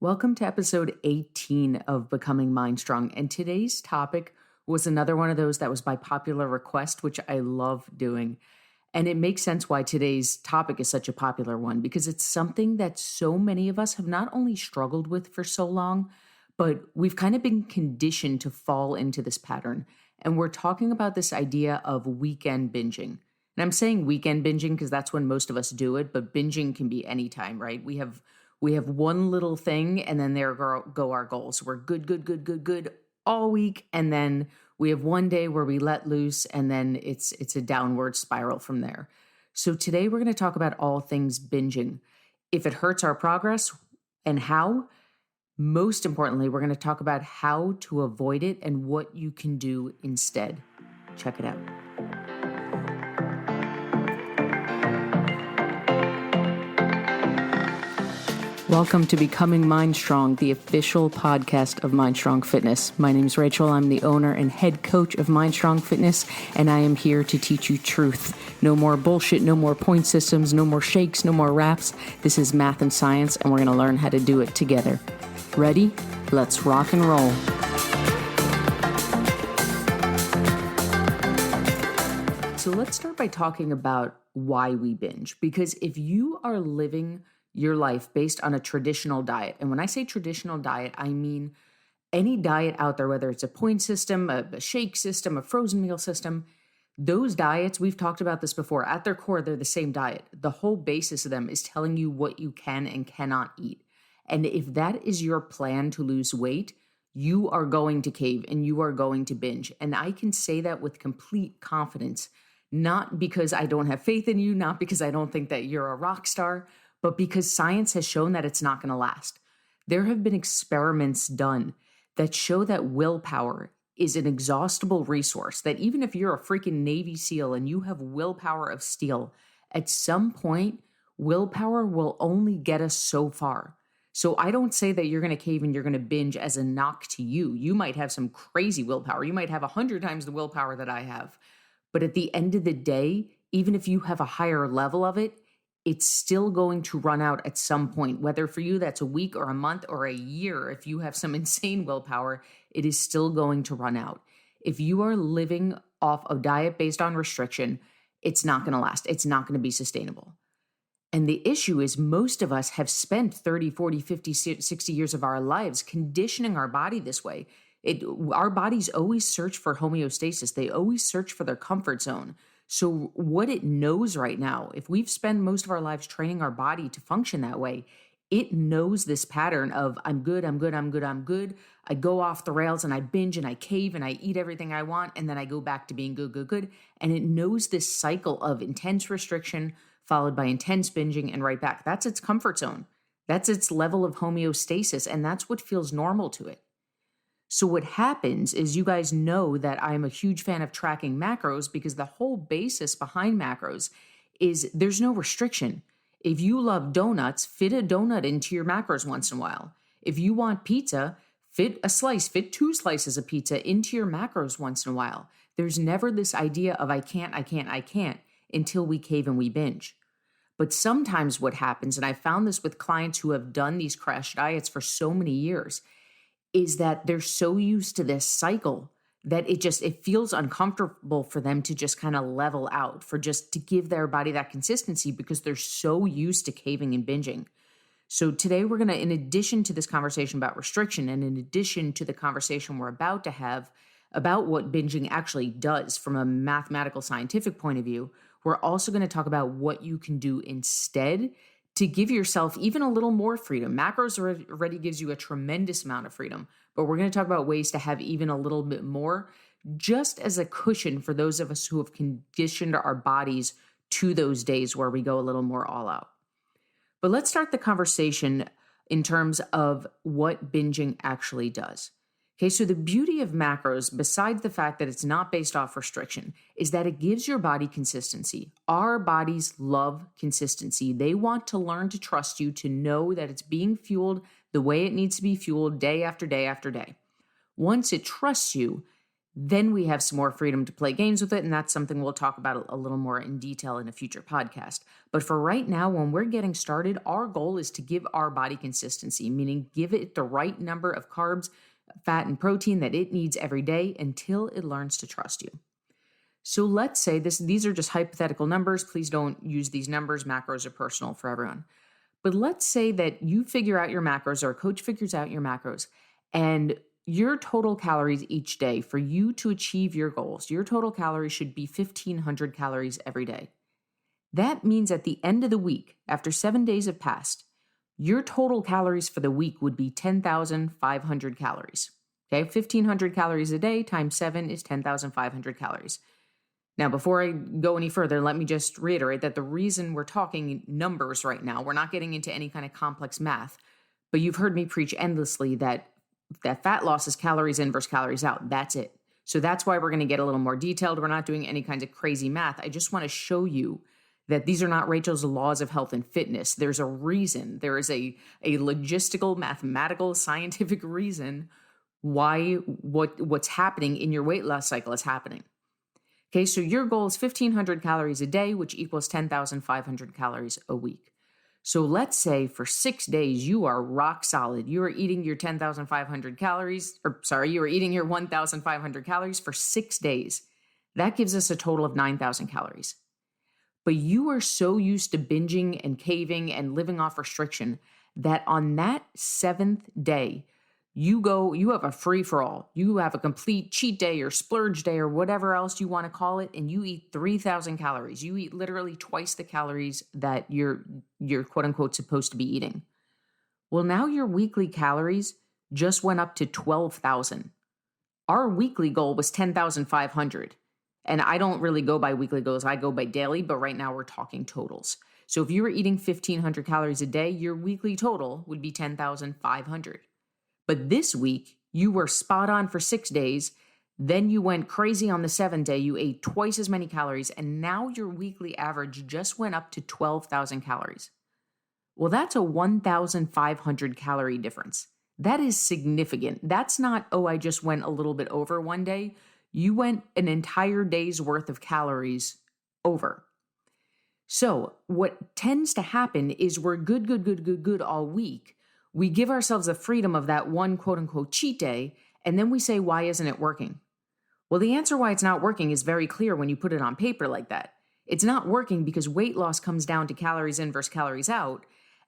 Welcome to episode 18 of Becoming MindStrong, and today's topic was another one of those that was by popular request, which I love doing. And it makes sense why today's topic is such a popular one, because it's something that so many of us have not only struggled with for so long, but we've kind of been conditioned to fall into this pattern. And we're talking about this idea of weekend binging. And I'm saying weekend binging because that's when most of us do it, but binging can be anytime, right? We have one little thing and then there go our goals. We're good all week. And then we have one day where we let loose and then it's a downward spiral from there. So today we're going to talk about all things binging. If it hurts our progress and how. Most importantly, we're going to talk about how to avoid it and what you can do instead. Check it out. Welcome to Becoming MindStrong, the official podcast of MindStrong Fitness. My name is Rachel. I'm the owner and head coach of MindStrong Fitness, and I am here to teach you truth. No more bullshit, no more point systems, no more shakes, no more raps. This is math and science, and we're going to learn how to do it together. Ready? Let's rock and roll. So let's start by talking about why we binge. Because if you are living your life based on a traditional diet, and when I say traditional diet, I mean any diet out there, whether it's a point system, a shake system, a frozen meal system, those diets, we've talked about this before, at their core, they're the same diet. The whole basis of them is telling you what you can and cannot eat. And if that is your plan to lose weight, you are going to cave and you are going to binge. And I can say that with complete confidence, not because I don't have faith in you, not because I don't think that you're a rock star, but because science has shown that it's not going to last. There have been experiments done that show that willpower is an inexhaustible resource, that even if you're a freaking Navy SEAL and you have willpower of steel, at some point, willpower will only get us so far. So I don't say that you're going to cave and you're going to binge as a knock to you. You might have some crazy willpower. You might have 100 times the willpower that I have. But at the end of the day, even if you have a higher level of it, it's still going to run out at some point. Whether for you that's a week or a month or a year, if you have some insane willpower, it is still going to run out. If you are living off a diet based on restriction, it's not going to last. It's not going to be sustainable. And the issue is most of us have spent 30, 40, 50, 60 years of our lives conditioning our body this way. Our bodies always search for homeostasis. They always search for their comfort zone. So what it knows right now, if we've spent most of our lives training our body to function that way, it knows this pattern of I'm good. I go off the rails and I binge and I cave and I eat everything I want. And then I go back to being good. And it knows this cycle of intense restriction followed by intense binging and right back. That's its comfort zone. That's its level of homeostasis. And that's what feels normal to it. So what happens is, you guys know that I'm a huge fan of tracking macros because the whole basis behind macros is there's no restriction. If you love donuts, fit a donut into your macros once in a while. If you want pizza, fit two slices of pizza into your macros once in a while. There's never this idea of I can't until we cave and we binge. But sometimes what happens, and I found this with clients who have done these crash diets for so many years, is that they're so used to this cycle that it feels uncomfortable for them to just kind of level out, for just to give their body that consistency because they're so used to caving and binging. So today we're going to, in addition to this conversation about restriction and in addition to the conversation we're about to have about what binging actually does from a mathematical scientific point of view, we're also going to talk about what you can do instead to give yourself even a little more freedom. Macros already gives you a tremendous amount of freedom, but we're going to talk about ways to have even a little bit more, just as a cushion for those of us who have conditioned our bodies to those days where we go a little more all out. But let's start the conversation in terms of what binging actually does. Okay, so the beauty of macros, besides the fact that it's not based off restriction, is that it gives your body consistency. Our bodies love consistency. They want to learn to trust you, to know that it's being fueled the way it needs to be fueled day after day after day. Once it trusts you, Then we have some more freedom to play games with it, and that's something we'll talk about a little more in detail in a future podcast. But for right now, when we're getting started, our goal is to give our body consistency, meaning give it the right number of carbs, fat, and protein that it needs every day until it learns to trust you. So let's say these are just hypothetical numbers. Please don't use these numbers. Macros are personal for everyone. But let's say that you figure out your macros, or a coach figures out your macros, and your total calories each day for you to achieve your goals, your total calories should be 1,500 calories every day. That means at the end of the week, after 7 days have passed, your total calories for the week would be 10,500 calories. Okay, 1,500 calories a day times 7 is 10,500 calories. Now, before I go any further, let me just reiterate that the reason we're talking numbers right now, we're not getting into any kind of complex math, but you've heard me preach endlessly that fat loss is calories in versus calories out. That's it. So that's why we're going to get a little more detailed. We're not doing any kinds of crazy math. I just want to show you that these are not Rachel's laws of health and fitness. There's a reason. There is a logistical, mathematical, scientific reason why what's happening in your weight loss cycle is happening. Okay, so your goal is 1,500 calories a day, which equals 10,500 calories a week. So let's say for 6 days, you are rock solid. You are eating your 10,500 calories, you are eating your 1,500 calories for 6 days. That gives us a total of 9,000 calories. But you are so used to binging and caving and living off restriction that on that 7th day, you have a free for all. You have a complete cheat day or splurge day or whatever else you want to call it, and you eat 3,000 calories. You eat literally twice the calories that you're quote unquote supposed to be eating. Well, now your weekly calories just went up to 12,000. Our weekly goal was 10,500. And I don't really go by weekly goals. I go by daily, but right now we're talking totals. So if you were eating 1,500 calories a day, your weekly total would be 10,500. But this week, you were spot on for 6 days. Then you went crazy on the 7th day. You ate twice as many calories. And now your weekly average just went up to 12,000 calories. Well, that's a 1,500 calorie difference. That is significant. That's not, I just went a little bit over one day. You went an entire day's worth of calories over. So what tends to happen is we're good all week. We give ourselves the freedom of that one quote unquote cheat day, and then we say, why isn't it working? Well, the answer why it's not working is very clear when you put it on paper like that. It's not working because weight loss comes down to calories in versus calories out,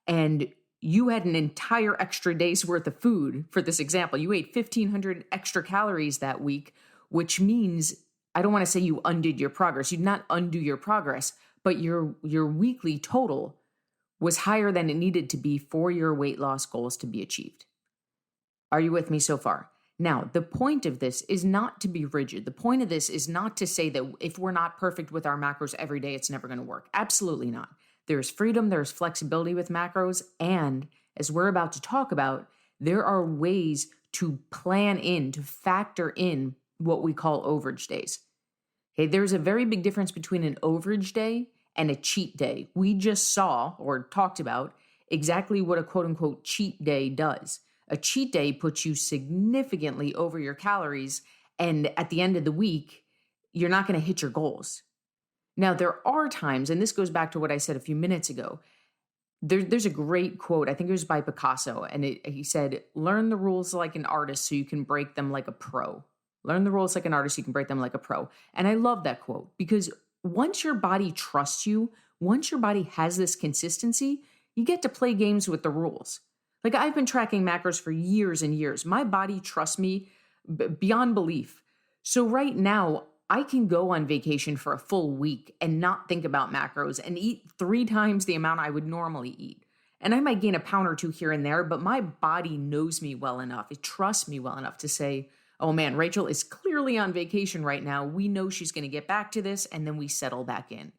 and you had an entire extra day's worth of food. For this example, you ate 1,500 extra calories that week, which means, I don't want to say you undid your progress. You did not undo your progress, but your weekly total was higher than it needed to be for your weight loss goals to be achieved. Are you with me so far? Now, the point of this is not to be rigid. The point of this is not to say that if we're not perfect with our macros every day, it's never going to work. Absolutely not. There's freedom, there's flexibility with macros, and as we're about to talk about, there are ways to plan in, to factor in what we call overage days. Okay, there's a very big difference between an overage day and a cheat day. We just saw or talked about exactly what a quote unquote cheat day does. A cheat day puts you significantly over your calories, and at the end of the week, you're not going to hit your goals. Now, there are times, and this goes back to what I said a few minutes ago. There's a great quote, I think it was by Picasso, and he said, learn the rules like an artist so you can break them like a pro. Learn the rules like an artist, you can break them like a pro. And I love that quote because once your body trusts you, once your body has this consistency, you get to play games with the rules. Like I've been tracking macros for years and years. My body trusts me beyond belief. So right now, I can go on vacation for a full week and not think about macros and eat 3 times the amount I would normally eat. And I might gain a pound or 2 here and there, but my body knows me well enough. It trusts me well enough to say, oh man, Rachel is clearly on vacation right now. We know she's going to get back to this, and then we settle back in.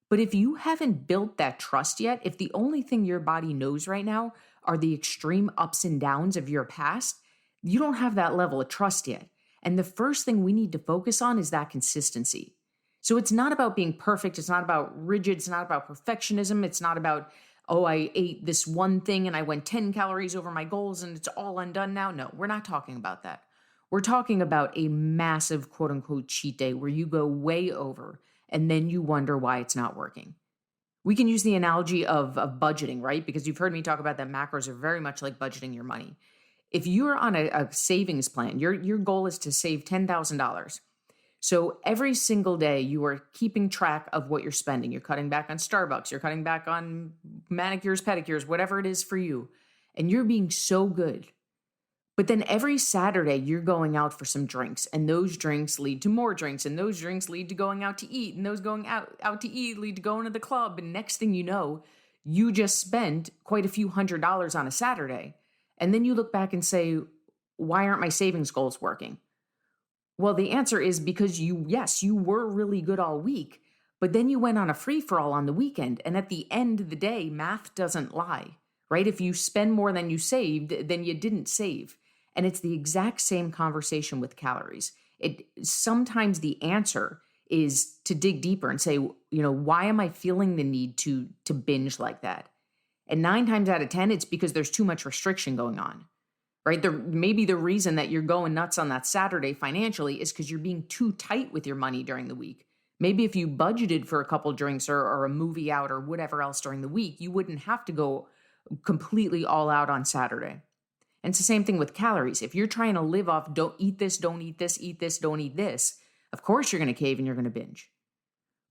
But if you haven't built that trust yet, if the only thing your body knows right now are the extreme ups and downs of your past, you don't have that level of trust yet. And the first thing we need to focus on is that consistency. So it's not about being perfect. It's not about rigid. It's not about perfectionism. It's not about, I ate this one thing and I went 10 calories over my goals and it's all undone now. No, we're not talking about that. We're talking about a massive quote unquote cheat day where you go way over and then you wonder why it's not working. We can use the analogy of budgeting, right? Because you've heard me talk about that macros are very much like budgeting your money. If you're on a savings plan, your goal is to save $10,000. So every single day you are keeping track of what you're spending. You're cutting back on Starbucks, you're cutting back on manicures, pedicures, whatever it is for you. And you're being so good. But then every Saturday you're going out for some drinks, and those drinks lead to more drinks, and those drinks lead to going out to eat, and those going out to eat lead to going to the club. And next thing you know, you just spent quite a few $100s on a Saturday. And then you look back and say, why aren't my savings goals working? Well, the answer is because you were really good all week, but then you went on a free-for-all on the weekend. And at the end of the day, math doesn't lie, right? If you spend more than you saved, then you didn't save. And it's the exact same conversation with calories. Sometimes the answer is to dig deeper and say, why am I feeling the need to binge like that? And 9 times out of 10, it's because there's too much restriction going on. Right? Maybe the reason that you're going nuts on that Saturday financially is because you're being too tight with your money during the week. Maybe if you budgeted for a couple drinks or a movie out or whatever else during the week, you wouldn't have to go completely all out on Saturday. And it's the same thing with calories. If you're trying to live off, don't eat this, don't eat this, eat this, don't eat this, of course you're going to cave and you're going to binge.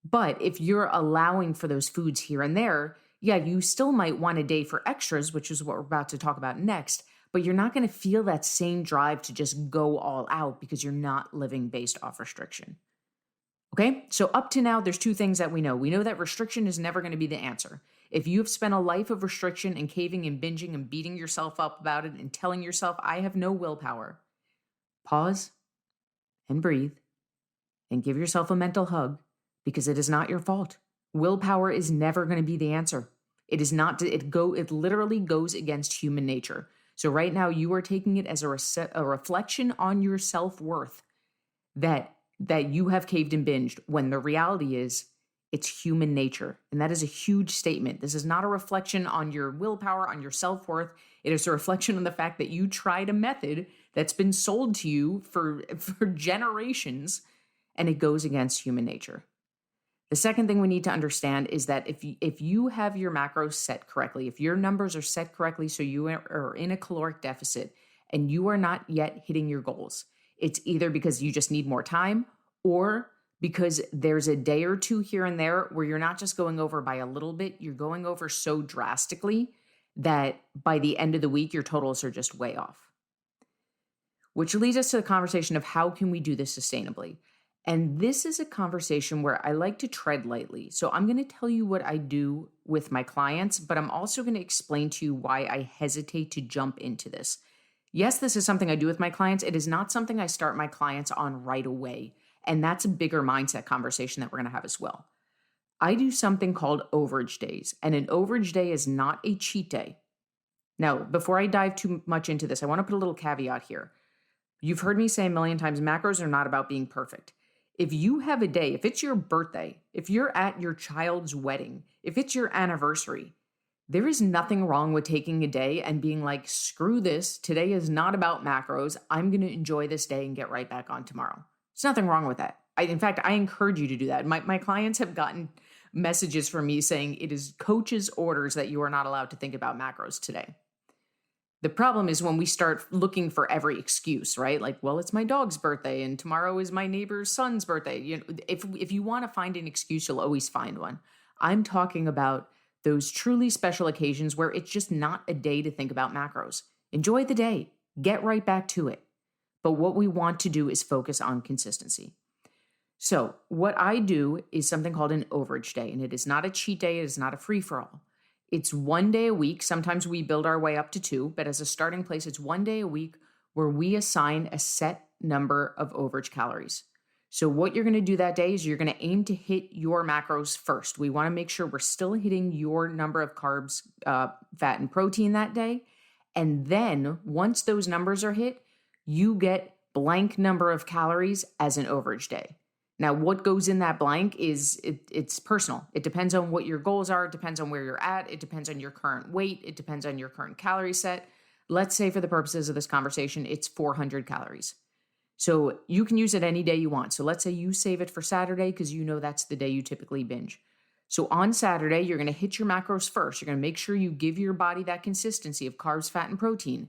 But if you're allowing for those foods here and there, yeah, you still might want a day for extras, which is what we're about to talk about next. But you're not going to feel that same drive to just go all out because you're not living based off restriction. Okay, so up to now, there's 2 things that we know. We know that restriction is never going to be the answer. If you have spent a life of restriction and caving and binging and beating yourself up about it and telling yourself, I have no willpower, pause and breathe and give yourself a mental hug because it is not your fault. Willpower is never going to be the answer. It is not. It literally goes against human nature. So right now you are taking it as a reflection on your self-worth that you have caved and binged, when the reality is it's human nature. And that is a huge statement. This is not a reflection on your willpower, on your self-worth. It is a reflection on the fact that you tried a method that's been sold to you for generations, and it goes against human nature. The second thing we need to understand is that if you have your macros set correctly, if your numbers are set correctly so you are in a caloric deficit and you are not yet hitting your goals, it's either because you just need more time or because there's a day or 2 here and there where you're not just going over by a little bit, you're going over so drastically that by the end of the week, your totals are just way off. Which leads us to the conversation of how can we do this sustainably? And this is a conversation where I like to tread lightly. So I'm going to tell you what I do with my clients, but I'm also going to explain to you why I hesitate to jump into this. Yes, this is something I do with my clients. It is not something I start my clients on right away. And that's a bigger mindset conversation that we're going to have as well. I do something called Overage Days, and an Overage Day is not a cheat day. Now, before I dive too much into this, I want to put a little caveat here. You've heard me say a million times, macros are not about being perfect. If you have a day, if it's your birthday, if you're at your child's wedding, if it's your anniversary, there is nothing wrong with taking a day and being like, screw this. Today is not about macros. I'm going to enjoy this day and get right back on tomorrow. There's nothing wrong with that. In fact, I encourage you to do that. My clients have gotten messages from me saying it is coach's orders that you are not allowed to think about macros today. The problem is when we start looking for every excuse, right? Like, well, it's my dog's birthday and tomorrow is my neighbor's son's birthday. If you want to find an excuse, you'll always find one. I'm talking about those truly special occasions where it's just not a day to think about macros. Enjoy the day. Get right back to it. But what we want to do is focus on consistency. So what I do is something called an overage day, and it is not a cheat day. It is not a free-for-all. It's 1 day a week. Sometimes we build our way up to 2, but as a starting place, it's 1 day a week where we assign a set number of overage calories. So what you're going to do that day is you're going to aim to hit your macros first. We want to make sure we're still hitting your number of carbs, fat, and protein that day. And then once those numbers are hit, you get blank number of calories as an overage day. Now, what goes in that blank is it's personal. It depends on what your goals are. It depends on where you're at. It depends on your current weight. It depends on your current calorie set. Let's say for the purposes of this conversation, it's 400 calories. So you can use it any day you want. So let's say you save it for Saturday because you know that's the day you typically binge. So on Saturday, you're going to hit your macros first. You're going to make sure you give your body that consistency of carbs, fat, and protein.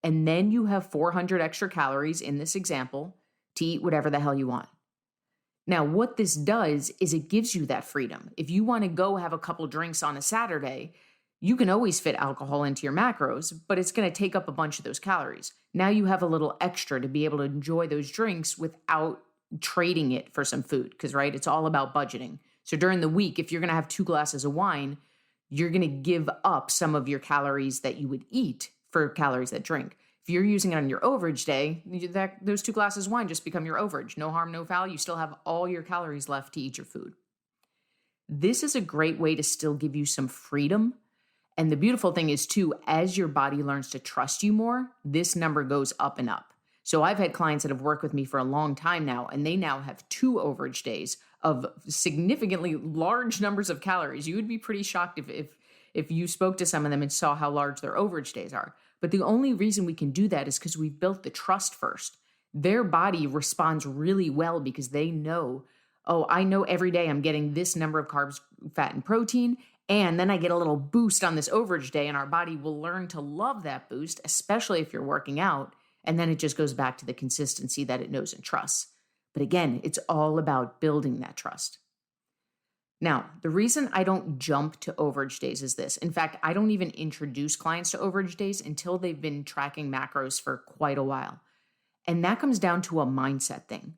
And then you have 400 extra calories in this example to eat whatever the hell you want. Now, what this does is it gives you that freedom. If you want to go have a couple drinks on a Saturday, you can always fit alcohol into your macros, but it's going to take up a bunch of those calories. Now you have a little extra to be able to enjoy those drinks without trading it for some food, because, right, it's all about budgeting. So during the week, if you're going to have 2 glasses of wine, you're going to give up some of your calories that you would eat for calories that drink. If you're using it on your overage day, those 2 glasses of wine just become your overage. No harm, no foul. You still have all your calories left to eat your food. This is a great way to still give you some freedom. And the beautiful thing is, too, as your body learns to trust you more, this number goes up and up. So I've had clients that have worked with me for a long time now, and they now have 2 overage days of significantly large numbers of calories. You would be pretty shocked if you spoke to some of them and saw how large their overage days are. But the only reason we can do that is because we've built the trust first. Their body responds really well because they know, oh, I know every day I'm getting this number of carbs, fat, and protein, and then I get a little boost on this overage day, and our body will learn to love that boost, especially if you're working out. And then it just goes back to the consistency that it knows and trusts. But again, it's all about building that trust. Now, the reason I don't jump to overage days is this. In fact, I don't even introduce clients to overage days until they've been tracking macros for quite a while. And that comes down to a mindset thing.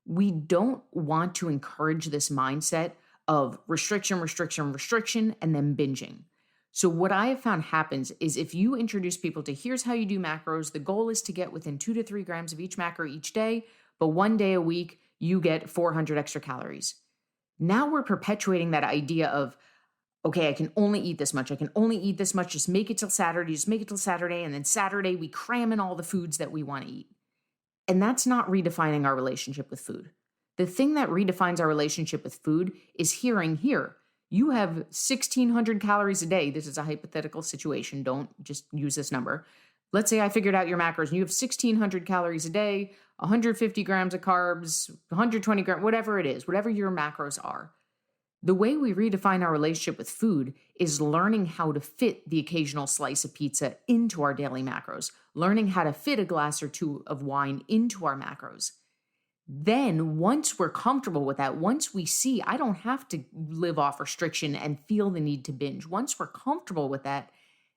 We don't want to encourage this mindset of restriction, and then binging. So what I have found happens is if you introduce people to here's how you do macros, the goal is to get within 2 to 3 grams of each macro each day, but 1 day a week, you get 400 extra calories. Now we're perpetuating that idea of, okay, I can only eat this much. Just make it till Saturday. And then Saturday we cram in all the foods that we want to eat. And that's not redefining our relationship with food. The thing that redefines our relationship with food is hearing here. You have 1,600 calories a day. This is a hypothetical situation. Don't just use this number. Let's say I figured out your macros and you have 1,600 calories a day, 150 grams of carbs, 120 grams, whatever it is, whatever your macros are. The way we redefine our relationship with food is learning how to fit the occasional slice of pizza into our daily macros, learning how to fit a glass or 2 of wine into our macros. Then once we're comfortable with that, once we see I don't have to live off restriction and feel the need to binge, once we're comfortable with that,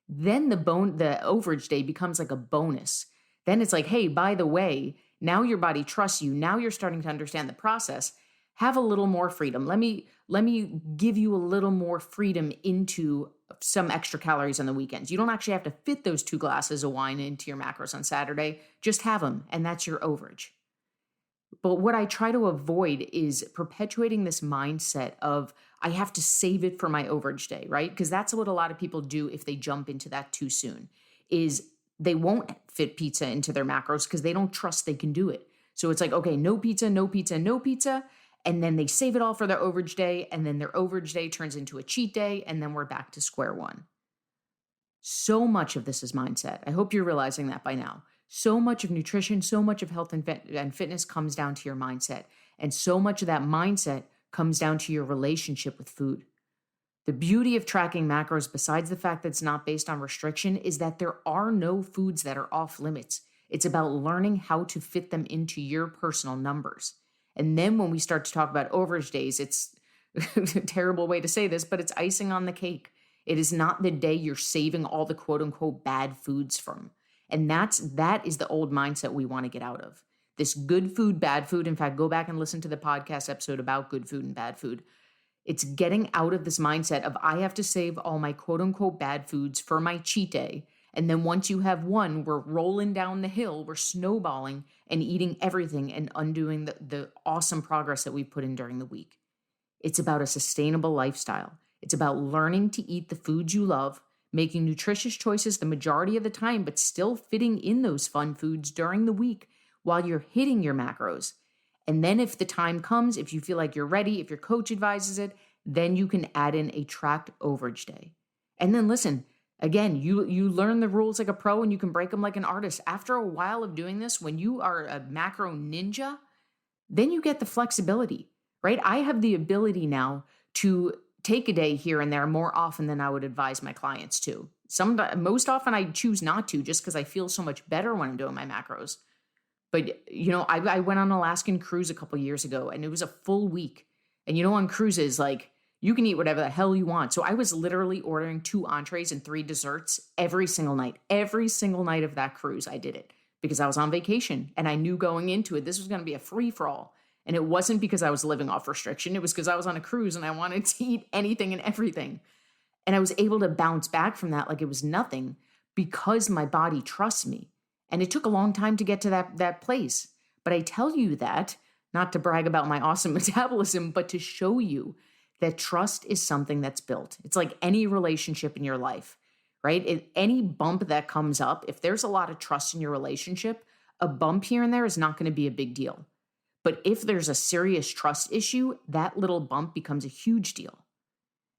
then the overage day becomes like a bonus. Then it's like, hey, by the way, now your body trusts you. Now you're starting to understand the process. Have a little more freedom. Let me give you a little more freedom into some extra calories on the weekends. You don't actually have to fit those 2 glasses of wine into your macros on Saturday. Just have them, and that's your overage. But what I try to avoid is perpetuating this mindset of I have to save it for my overage day, right? Because that's what a lot of people do if they jump into that too soon, is they won't fit pizza into their macros because they don't trust they can do it. So it's like, okay, no pizza. And then they save it all for their overage day. And then their overage day turns into a cheat day. And then we're back to square one. So much of this is mindset. I hope you're realizing that by now. So much of nutrition, so much of health and fitness comes down to your mindset. And so much of that mindset comes down to your relationship with food. The beauty of tracking macros, besides the fact that it's not based on restriction, is that there are no foods that are off limits. It's about learning how to fit them into your personal numbers. And then when we start to talk about overage days, it's a terrible way to say this, but it's icing on the cake. It is not the day you're saving all the quote unquote bad foods from. And that is the old mindset we want to get out of. This good food, bad food. In fact, go back and listen to the podcast episode about good food and bad food. It's getting out of this mindset of I have to save all my quote unquote bad foods for my cheat day. And then once you have one, we're rolling down the hill, we're snowballing and eating everything and undoing the awesome progress that we put in during the week. It's about a sustainable lifestyle. It's about learning to eat the foods you love, making nutritious choices the majority of the time, but still fitting in those fun foods during the week while you're hitting your macros. And then if the time comes, if you feel like you're ready, if your coach advises it, then you can add in a tracked overage day. And then listen, Again, you learn the rules like a pro and you can break them like an artist. After a while of doing this, when you are a macro ninja, then you get the flexibility, right? I have the ability now to take a day here and there more often than I would advise my clients to. Most often I choose not to, just because I feel so much better when I'm doing my macros. But, I went on an Alaskan cruise a couple years ago and it was a full week. And on cruises, like, you can eat whatever the hell you want. So I was literally ordering 2 entrees and 3 desserts every single night. Every single night of that cruise, I did it because I was on vacation and I knew going into it, this was going to be a free-for-all. And it wasn't because I was living off restriction. It was because I was on a cruise and I wanted to eat anything and everything. And I was able to bounce back from that like it was nothing because my body trusts me. And it took a long time to get to that place. But I tell you that, not to brag about my awesome metabolism, but to show you that trust is something that's built. It's like any relationship in your life, right? Any bump that comes up, if there's a lot of trust in your relationship, a bump here and there is not going to be a big deal. But if there's a serious trust issue, that little bump becomes a huge deal.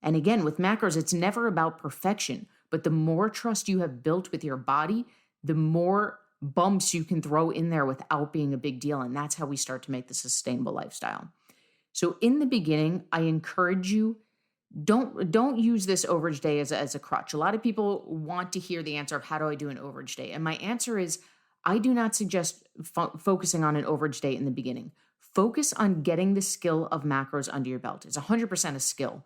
And again, with macros, it's never about perfection, but the more trust you have built with your body, the more bumps you can throw in there without being a big deal. And that's how we start to make the sustainable lifestyle. So in the beginning, I encourage you, don't use this overage day as a crutch. A lot of people want to hear the answer of how do I do an overage day? And my answer is, I do not suggest focusing on an overage day in the beginning. Focus on getting the skill of macros under your belt. It's 100% a skill.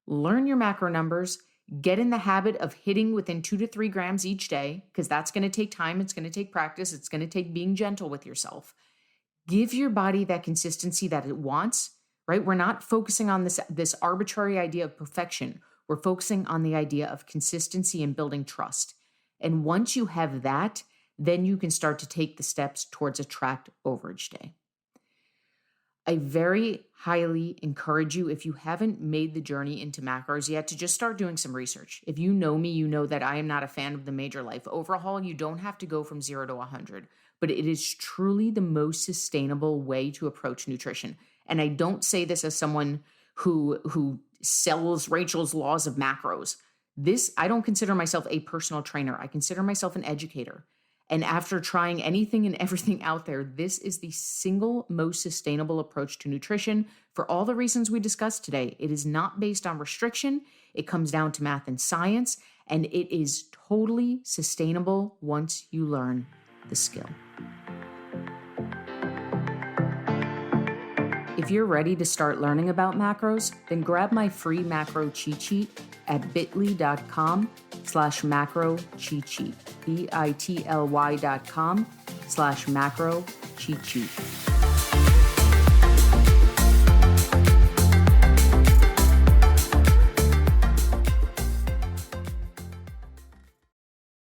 Learn your macro numbers. Get in the habit of hitting within 2 to 3 grams each day, because that's going to take time. It's going to take practice. It's going to take being gentle with yourself. Give your body that consistency that it wants, right? We're not focusing on this arbitrary idea of perfection. We're focusing on the idea of consistency and building trust. And once you have that, then you can start to take the steps towards a tracked overage day. I very highly encourage you, if you haven't made the journey into macros yet, to just start doing some research. If you know me, you know that I am not a fan of the major life overhaul. You don't have to go from 0 to 100, but it is truly the most sustainable way to approach nutrition. And I don't say this as someone who sells Rachel's laws of macros. I don't consider myself a personal trainer. I consider myself an educator. And after trying anything and everything out there, this is the single most sustainable approach to nutrition for all the reasons we discussed today. It is not based on restriction. It comes down to math and science, and it is totally sustainable once you learn the skill. If you're ready to start learning about macros, then grab my free macro cheat sheet at bit.ly.com/macro cheat sheet, bity.com/macro cheat sheet.